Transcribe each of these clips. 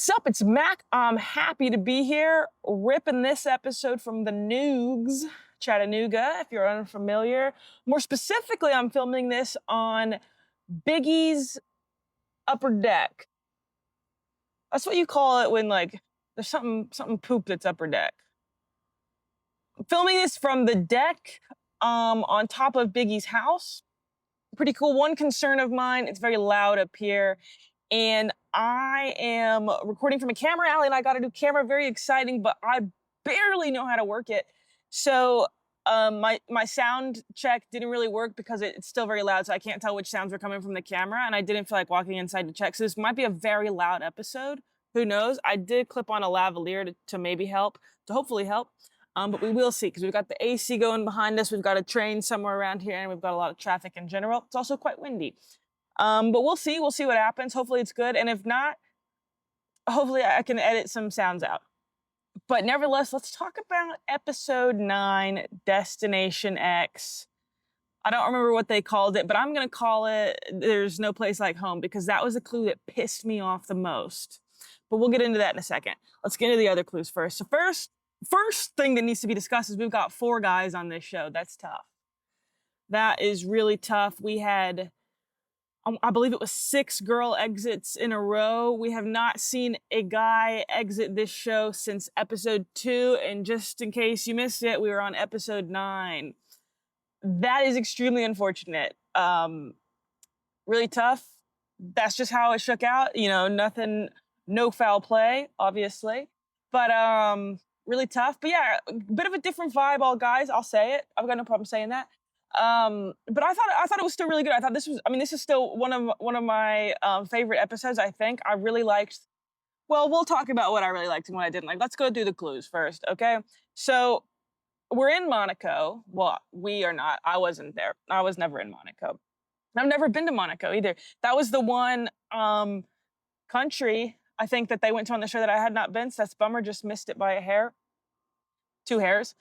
What's up? It's Mac. I'm happy to be here, ripping this episode from the Noogs, Chattanooga, if you're unfamiliar. More specifically, I'm filming this on Biggie's upper deck. That's what you call it when, like, there's something poop that's upper deck. I'm filming this from the deck on top of Biggie's house. Pretty cool. One concern of mine, it's very loud up here. And I am recording from a camera alley, and I got a new camera, very exciting, but I barely know how to work it. So my sound check didn't really work because it's still very loud, so I can't tell which sounds are coming from the camera, and I didn't feel like walking inside to check. So this might be a very loud episode. Who knows? I did clip on a lavalier to maybe help, to hopefully help. But we will see, because we've got the AC going behind us, we've got a train somewhere around here, and we've got a lot of traffic in general. It's also quite windy. But we'll see what happens. Hopefully it's good. And if not, hopefully I can edit some sounds out. But nevertheless, let's talk about episode 9, Destination X. I don't remember what they called it, but I'm going to call it There's No Place Like Home, because that was the clue that pissed me off the most. But we'll get into that in a second. Let's get into the other clues first. So first thing that needs to be discussed is we've got 4 guys on this show. That's tough. That is really tough. We had, I believe it was 6 girl exits in a row. We have not seen a guy exit this show since episode 2. And just in case you missed it, we were on episode 9. That is extremely unfortunate. Really tough. That's just how it shook out. You know, no foul play, obviously. But really tough. But yeah, a bit of a different vibe, all guys. I'll say it. I've got no problem saying that. But I thought it was still really good. I thought this is still one of my favorite episodes, I think. I really liked, well, we'll talk about what I really liked and what I didn't like. Let's go through the clues first, okay? So we're in Monaco. Well, we are not. I wasn't there. I was never in Monaco. I've never been to Monaco either. That was the one country, I think, that they went to on the show that I had not been. So that's a bummer. Just missed it by a hair. 2 hairs.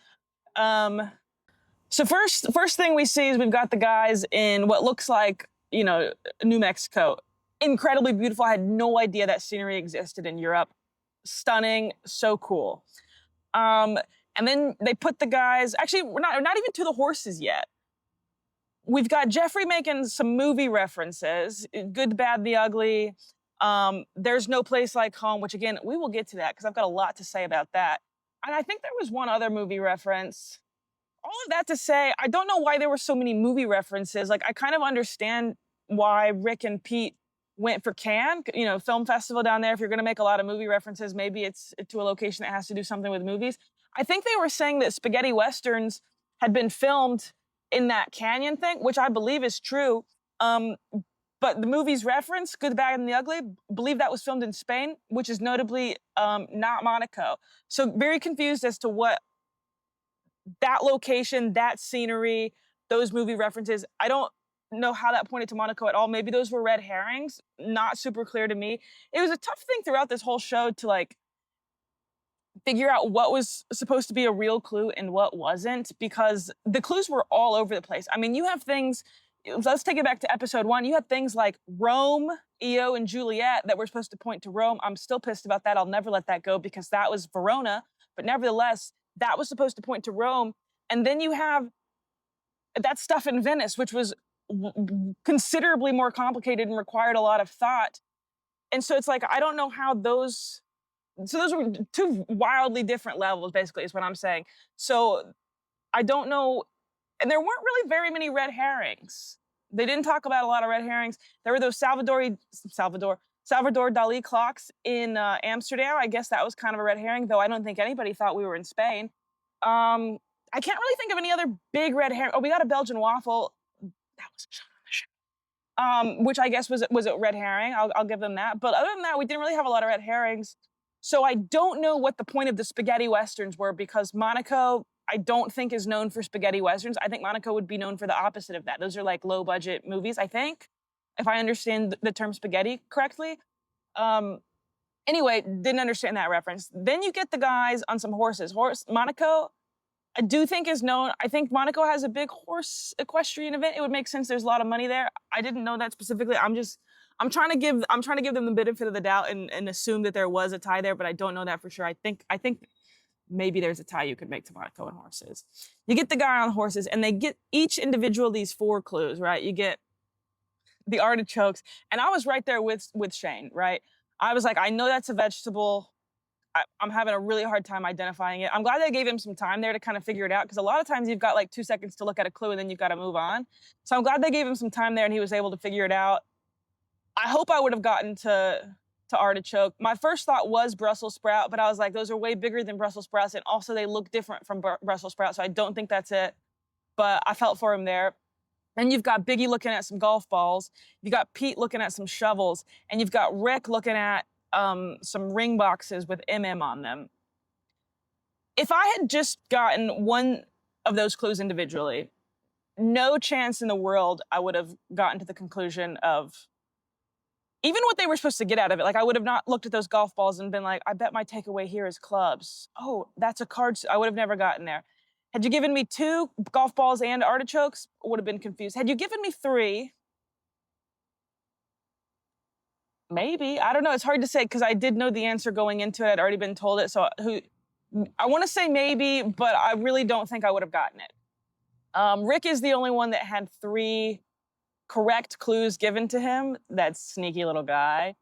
So first thing we see is we've got the guys in what looks like, you know, New Mexico. Incredibly beautiful. I had no idea that scenery existed in Europe. Stunning, so cool. And then they put the guys, actually, we're not even to the horses yet. We've got Jeffrey making some movie references, Good, the Bad, the Ugly. There's No Place Like Home, which again, we will get to that because I've got a lot to say about that. And I think there was one other movie reference. All of that to say, I don't know why there were so many movie references. Like, I kind of understand why Rick and Pete went for Cannes, you know, film festival down there. If you're going to make a lot of movie references, maybe it's to a location that has to do something with movies. I think they were saying that spaghetti westerns had been filmed in that canyon thing, which I believe is true. But the movie's reference, Good, the Bad, and the Ugly, believe that was filmed in Spain, which is notably not Monaco. So very confused as to what that location, that scenery, those movie references, I don't know how that pointed to Monaco at all. Maybe those were red herrings. Not super clear to me. It was a tough thing throughout this whole show to, like, figure out what was supposed to be a real clue and what wasn't, because the clues were all over the place. I mean, you have things, let's take it back to episode 1. You had things like Rome, Io, and Juliet that were supposed to point to Rome. I'm still pissed about that. I'll never let that go because that was Verona. But nevertheless, that was supposed to point to Rome. And then you have that stuff in Venice, which was considerably more complicated and required a lot of thought. And so it's like, I don't know how those were 2 wildly different levels, basically, is what I'm saying. So I don't know. And there weren't really very many red herrings. They didn't talk about a lot of red herrings. There were those Salvador Dali clocks in Amsterdam. I guess that was kind of a red herring, though I don't think anybody thought we were in Spain. I can't really think of any other big red herring. Oh, we got a Belgian waffle. That was shot on the show. Which I guess was a red herring. I'll give them that. But other than that, we didn't really have a lot of red herrings. So I don't know what the point of the spaghetti westerns were, because Monaco, I don't think, is known for spaghetti westerns. I think Monaco would be known for the opposite of that. Those are like low budget movies, I think, if I understand the term spaghetti correctly. Anyway, didn't understand that reference. Then you get the guys on some horses. Monaco, I do think is known. I think Monaco has a big horse equestrian event. It would make sense. There's a lot of money there. I didn't know that specifically. I'm trying to give them the benefit of the doubt and assume that there was a tie there, but I don't know that for sure. I think maybe there's a tie you could make to Monaco and horses. You get the guy on horses, and they get each individual these 4 clues, right? You get the artichokes, and I was right there with Shane, right? I was like, I know that's a vegetable. I'm having a really hard time identifying it. I'm glad they gave him some time there to kind of figure it out, because a lot of times you've got like 2 seconds to look at a clue and then you've got to move on. So I'm glad they gave him some time there and he was able to figure it out. I hope I would have gotten to artichoke. My first thought was Brussels sprout, but I was like, those are way bigger than Brussels sprouts, and also they look different from Brussels sprouts, so I don't think that's it. But I felt for him there. Then you've got Biggie looking at some golf balls. You got Pete looking at some shovels, and you've got Rick looking at some ring boxes with MM on them. If I had just gotten one of those clues individually, no chance in the world I would have gotten to the conclusion of even what they were supposed to get out of it. Like, I would have not looked at those golf balls and been like, I bet my takeaway here is clubs. Oh, that's a card. I would have never gotten there. Had you given me 2 golf balls and artichokes, I would have been confused. Had you given me 3, maybe. I don't know. It's hard to say because I did know the answer going into it. I'd already been told it. So I want to say maybe, but I really don't think I would have gotten it. Rick is the only one that had 3 correct clues given to him. That sneaky little guy.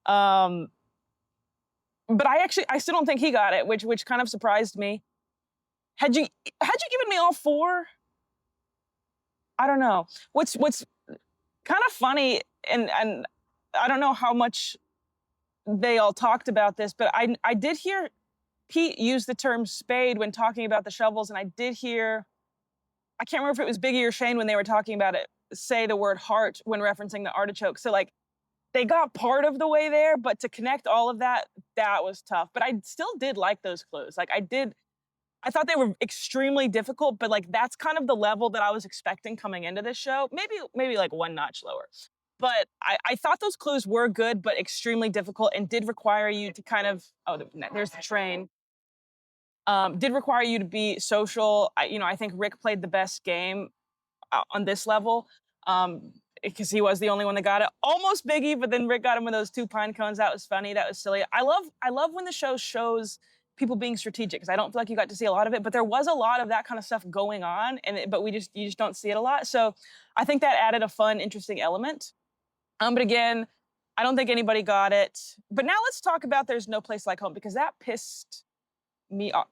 But I still don't think he got it, which kind of surprised me. Had you given me all 4? I don't know. What's kind of funny, and I don't know how much they all talked about this, but I did hear Pete use the term spade when talking about the shovels, and I did hear, I can't remember if it was Biggie or Shane when they were talking about it, say the word heart when referencing the artichoke. So like, they got part of the way there, but to connect all of that, that was tough. But I still did like those clues. Like, I thought they were extremely difficult, but like that's kind of the level that I was expecting coming into this show. Maybe like one notch lower. But I thought those clues were good, but extremely difficult, and did require you to kind of, oh, there's the train. Did require you to be social. I think Rick played the best game on this level, because he was the only one that got it. Almost Biggie, but then Rick got him with those 2 pine cones. That was funny. That was silly. I love when the show shows people being strategic, because I don't feel like you got to see a lot of it, but there was a lot of that kind of stuff going on, but you just don't see it a lot. So I think that added a fun, interesting element. But again, I don't think anybody got it. But now let's talk about There's No Place Like Home, because that pissed me off.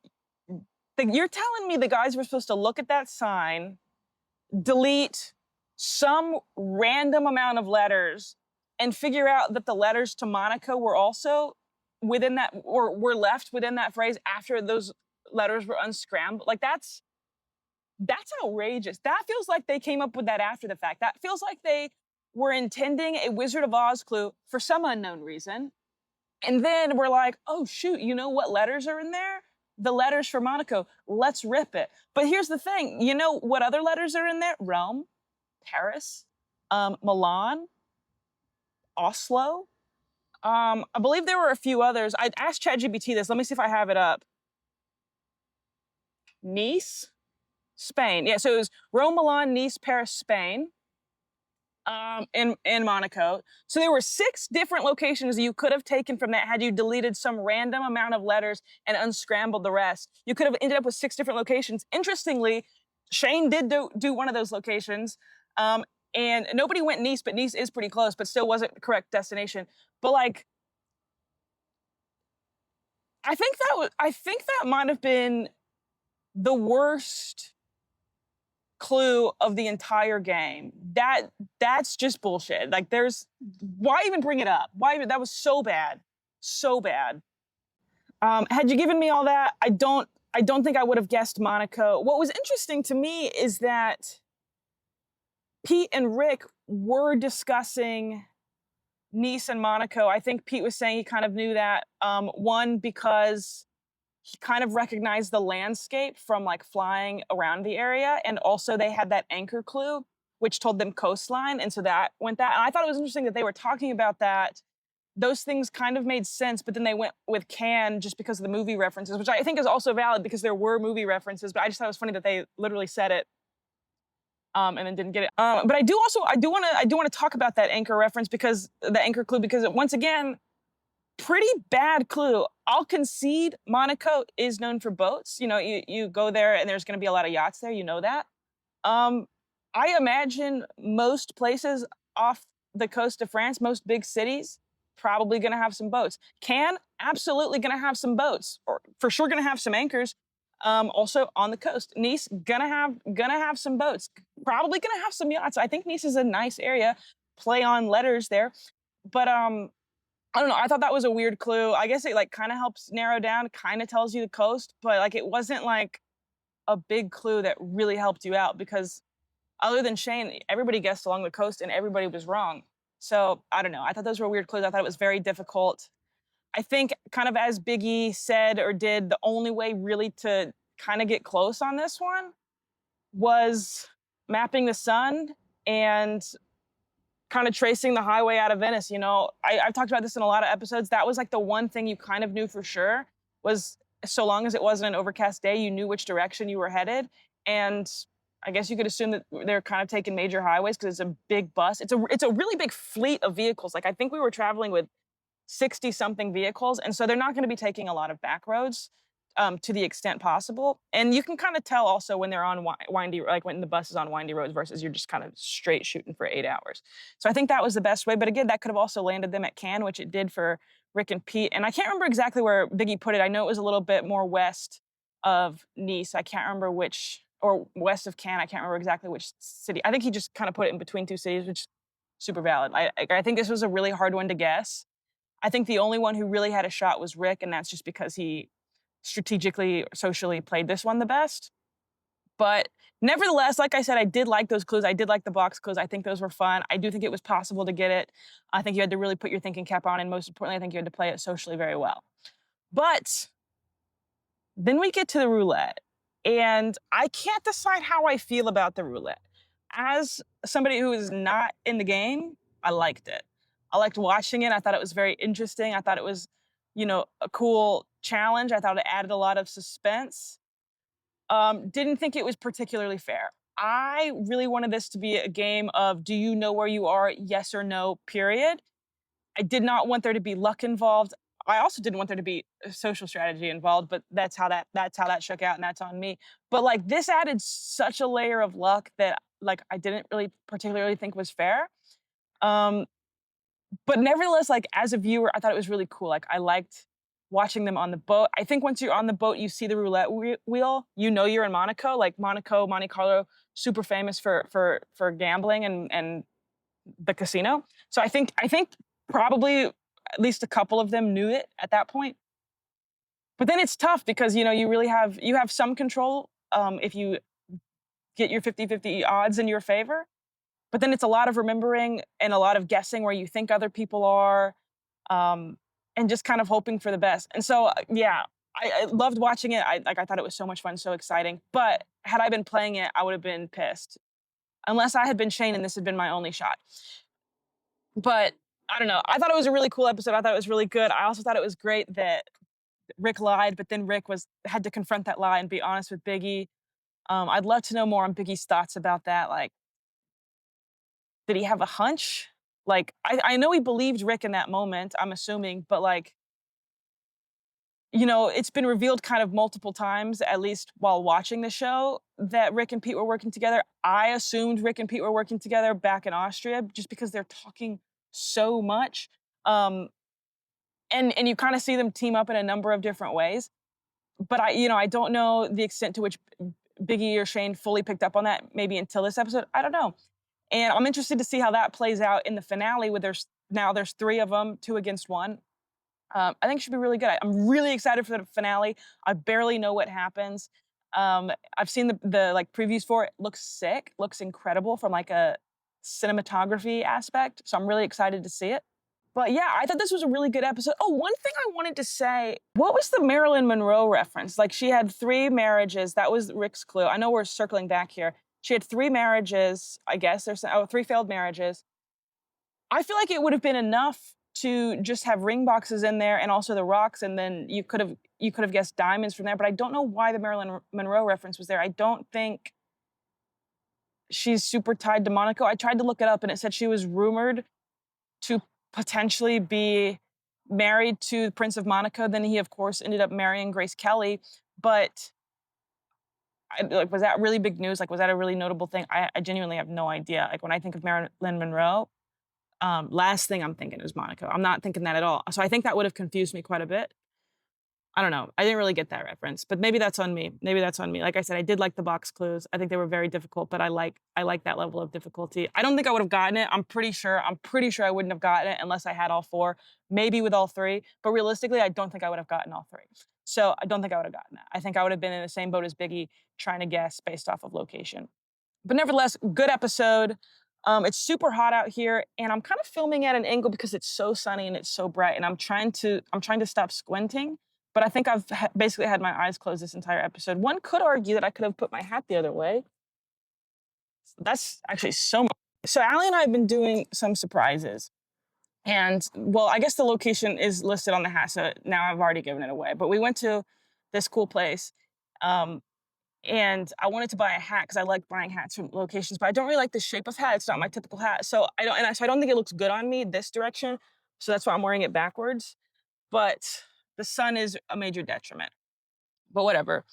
You're telling me the guys were supposed to look at that sign, delete some random amount of letters, and figure out that the letters to Monaco were also within that, or were left within that phrase after those letters were unscrambled. Like, that's outrageous. That feels like they came up with that after the fact. That feels like they were intending a Wizard of Oz clue for some unknown reason. And then we're like, oh shoot, you know what letters are in there? The letters for Monaco. Let's rip it. But here's the thing. You know what other letters are in there? Rome, Paris, Milan, Oslo. I believe there were a few others. I asked ChatGPT this. Let me see if I have it up. Nice, Spain. Yeah, so it was Rome, Milan, Nice, Paris, Spain, in Monaco. So there were 6 different locations you could have taken from that had you deleted some random amount of letters and unscrambled the rest. You could have ended up with 6 different locations. Interestingly, Shane did do one of those locations, and nobody went Nice, but Nice is pretty close, but still wasn't the correct destination. But like, I think that might have been the worst clue of the entire game. That's just bullshit. Like, why even bring it up? That was so bad. So bad. Had you given me all that, I don't think I would have guessed Monaco. What was interesting to me is that Pete and Rick were discussing Nice and Monaco. I think Pete was saying he kind of knew that, one, because he kind of recognized the landscape from like flying around the area, and also they had that anchor clue, which told them coastline, and so that went that. And I thought it was interesting that they were talking about that those things kind of made sense, but then they went with can just because of the movie references, which I think is also valid because there were movie references, but I just thought it was funny that they literally said it and then didn't get it. But I do want to talk about that anchor reference because the anchor clue because once again, pretty bad clue. I'll concede Monaco is known for boats. You know, you go there and there's going to be a lot of yachts there. You know that. Um, I imagine most places off the coast of France, most big cities, probably going to have some boats. Cannes, absolutely going to have some boats, or for sure going to have some anchors. Also on the coast, Nice gonna have some boats. Probably gonna have some yachts. I think Nice is a nice area. Play on letters there, but I don't know. I thought that was a weird clue. I guess it like kind of helps narrow down, kind of tells you the coast, but like it wasn't like a big clue that really helped you out because other than Shane, everybody guessed along the coast and everybody was wrong. So I don't know. I thought those were weird clues. I thought it was very difficult. I think kind of as Biggie said or did, the only way really to kind of get close on this one was mapping the sun and kind of tracing the highway out of Venice. You know, I've talked about this in a lot of episodes. That was like the one thing you kind of knew for sure was so long as it wasn't an overcast day, you knew which direction you were headed. And I guess you could assume that they're kind of taking major highways because it's a big bus. It's a really big fleet of vehicles. Like I think we were traveling with 60 something vehicles. And so they're not going to be taking a lot of back roads to the extent possible. And you can kind of tell also when they're on windy, like when the bus is on windy roads versus you're just kind of straight shooting for 8 hours. So I think that was the best way. But again, that could have also landed them at Cannes, which it did for Rick and Pete. And I can't remember exactly where Biggie put it. I know it was a little bit more west of Nice. I can't remember which, or west of Cannes. I can't remember exactly which city. I think he just kind of put it in between two cities, which is super valid. I think this was a really hard one to guess. I think the only one who really had a shot was Rick, and that's just because he strategically, socially played this one the best. But nevertheless, like I said, I did like those clues. I did like the box clues. I think those were fun. I do think it was possible to get it. I think you had to really put your thinking cap on, and most importantly, I think you had to play it socially very well. But then we get to the roulette, and I can't decide how I feel about the roulette. As somebody who is not in the game, I liked it. I liked watching it. I thought it was very interesting. I thought it was, you know, a cool challenge. I thought it added a lot of suspense. Didn't think it was particularly fair. I really wanted this to be a game of do you know where you are, yes or no, period. I did not want there to be luck involved. I also didn't want there to be a social strategy involved, but that's how that shook out, and that's on me. But like this added such a layer of luck that like I didn't really particularly think was fair. But nevertheless, like as a viewer, I thought it was really cool. Like I liked watching them on the boat. I think once you're on the boat, you see the roulette wheel. You know you're in Monaco. Like Monaco, Monte Carlo, super famous for gambling and the casino. So I think probably at least a couple of them knew it at that point. But then it's tough because you know you have some control if you get your 50-50 odds in your favor. But then it's a lot of remembering and a lot of guessing where you think other people are, and just kind of hoping for the best. And so, yeah, I loved watching it. I thought it was so much fun, so exciting. But had I been playing it, I would have been pissed. Unless I had been Shane and this had been my only shot. But I don't know. I thought it was a really cool episode. I thought it was really good. I also thought it was great that Rick lied, but then Rick had to confront that lie and be honest with Biggie. I'd love to know more on Biggie's thoughts about that. Like, did he have a hunch? Like, I know he believed Rick in that moment, I'm assuming, but like, you know, it's been revealed kind of multiple times, at least while watching the show, that Rick and Pete were working together. I assumed Rick and Pete were working together back in Austria just because they're talking so much. And you kind of see them team up in a number of different ways. But I don't know the extent to which Biggie or Shane fully picked up on that maybe until this episode. I don't know. And I'm interested to see how that plays out in the finale where there's 3 of them, 2 against 1. I think it should be really good. I'm really excited for the finale. I barely know what happens. I've seen the like previews for it. Looks sick. Looks incredible from like a cinematography aspect. So I'm really excited to see it. But yeah, I thought this was a really good episode. Oh, one thing I wanted to say, what was the Marilyn Monroe reference? Like she had 3 marriages. That was Rick's clue. I know we're circling back here. She had 3 marriages, I guess. 3 failed marriages. I feel like it would have been enough to just have ring boxes in there and also the rocks, and then you could have guessed diamonds from there. But I don't know why the Marilyn Monroe reference was there. I don't think she's super tied to Monaco. I tried to look it up, and it said she was rumored to potentially be married to the Prince of Monaco. Then he, of course, ended up marrying Grace Kelly. But like, was that really big news? Like, was that a really notable thing? I genuinely have no idea. Like, when I think of Marilyn Monroe, last thing I'm thinking is Monaco. I'm not thinking that at all. So I think that would have confused me quite a bit. I don't know. I didn't really get that reference, but maybe that's on me. Maybe that's on me. Like I said, I did like the box clues. I think they were very difficult, but I like that level of difficulty. I don't think I would have gotten it. I'm pretty sure I wouldn't have gotten it unless I had all four, maybe with all three. But realistically, I don't think I would have gotten all three. So I don't think I would have gotten it. I think I would have been in the same boat as Biggie, trying to guess based off of location. But nevertheless, good episode. It's super hot out here, and I'm kind of filming at an angle because it's so sunny and it's so bright, and I'm trying to stop squinting. But I think I've basically had my eyes closed this entire episode. One could argue that I could have put my hat the other way. That's actually so much. So Allie and I have been doing some surprises. And, well, I guess the location is listed on the hat, so now I've already given it away. But we went to this cool place, and I wanted to buy a hat because I like buying hats from locations, but I don't really like the shape of hat. It's not my typical hat. So I don't think it looks good on me this direction. So that's why I'm wearing it backwards. But the sun is a major detriment. But whatever.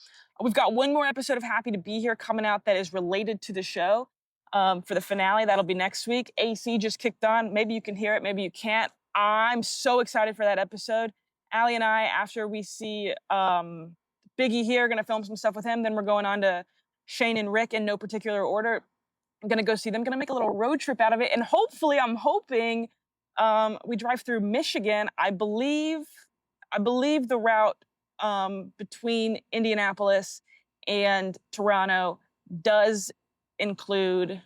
We've got one more episode of Happy to Be Here coming out that is related to the show. For the finale, that'll be next week. AC just kicked on. Maybe you can hear it, maybe you can't. I'm so excited for that episode. Allie and I, after we see Biggie here, gonna film some stuff with him. Then we're going on to Shane and Rick in no particular order. I'm gonna go see them. Gonna make a little road trip out of it, and hopefully, I'm hoping we drive through Michigan. I believe the route between Indianapolis and Toronto does include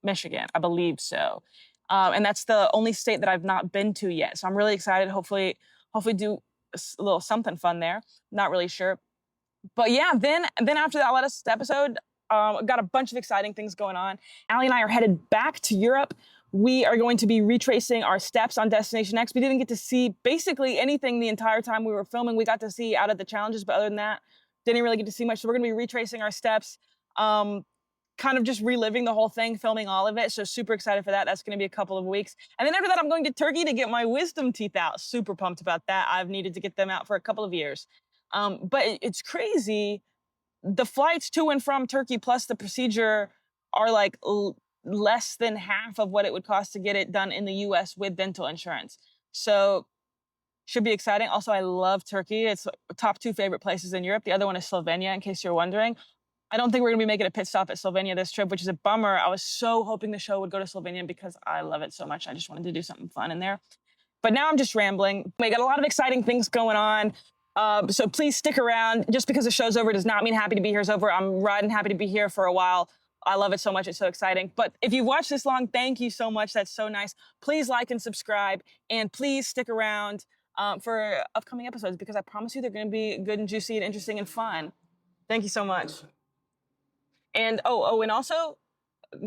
Michigan. I believe so. And that's the only state that I've not been to yet. So I'm really excited. Hopefully do a little something fun there. Not really sure. But yeah, then after that latest episode, got a bunch of exciting things going on. Allie and I are headed back to Europe. We are going to be retracing our steps on Destination X. We didn't get to see basically anything the entire time we were filming. We got to see out of the challenges, but other than that, didn't really get to see much. So we're gonna be retracing our steps, kind of just reliving the whole thing, filming all of it. So super excited for that. That's gonna be a couple of weeks. And then after that, I'm going to Turkey to get my wisdom teeth out. Super pumped about that. I've needed to get them out for a couple of years. But it's crazy. The flights to and from Turkey plus the procedure are like less than half of what it would cost to get it done in the US with dental insurance. So should be exciting. Also, I love Turkey. It's top 2 favorite places in Europe. The other one is Slovenia, in case you're wondering. I don't think we're gonna be making a pit stop at Slovenia this trip, which is a bummer. I was so hoping the show would go to Slovenia because I love it so much. I just wanted to do something fun in there. But now I'm just rambling. We got a lot of exciting things going on. So please stick around. Just because the show's over does not mean Happy to Be Here's over. I'm riding Happy to Be Here for a while. I love it so much. It's so exciting. But if you've watched this long, thank you so much. That's so nice. Please like and subscribe. And please stick around for upcoming episodes because I promise you they're going to be good and juicy and interesting and fun. Thank you so much. And and also,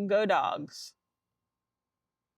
go dogs.